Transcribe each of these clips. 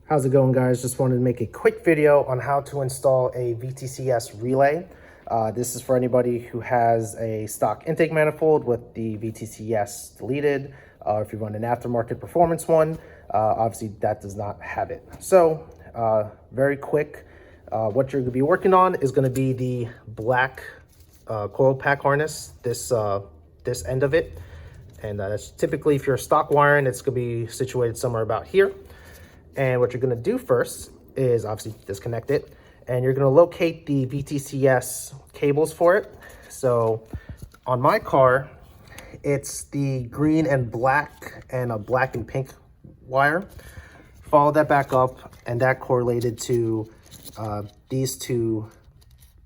How's it going, guys? Just wanted to make a quick video on how to install a VTCS relay. This is for anybody who has a stock intake manifold with the VTCS deleted. If you run an aftermarket performance one, obviously that does not have it. So very quick, what you're going to be working on is going to be the black coil pack harness, this end of it. And that's typically, if you're stock wiring, it's going to be situated somewhere about here. And what you're going to do first is obviously disconnect it, and you're going to locate the VTCS cables for it. So on my car, it's the green and black and a black and pink wire. Follow that back up, and that correlated to these two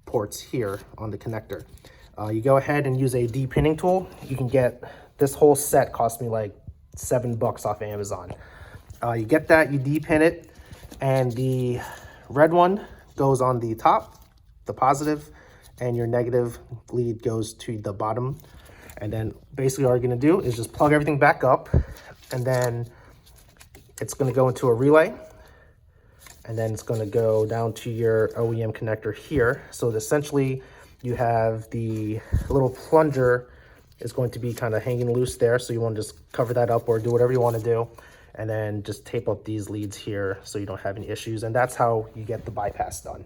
ports here on the connector. You go ahead and use a de-pinning tool. You can get this whole set, cost me like $7 off Amazon. You get that, you de-pin it, and the red one goes on the top, the positive, and your negative lead goes to the bottom. And then basically all you're gonna do is just plug everything back up, and then it's gonna go into a relay, and then it's gonna go down to your OEM connector here. So essentially you have the little plunger is going to be kind of hanging loose there. So you wanna just cover that up or do whatever you wanna do. And then just tape up these leads here so you don't have any issues. And that's how you get the bypass done.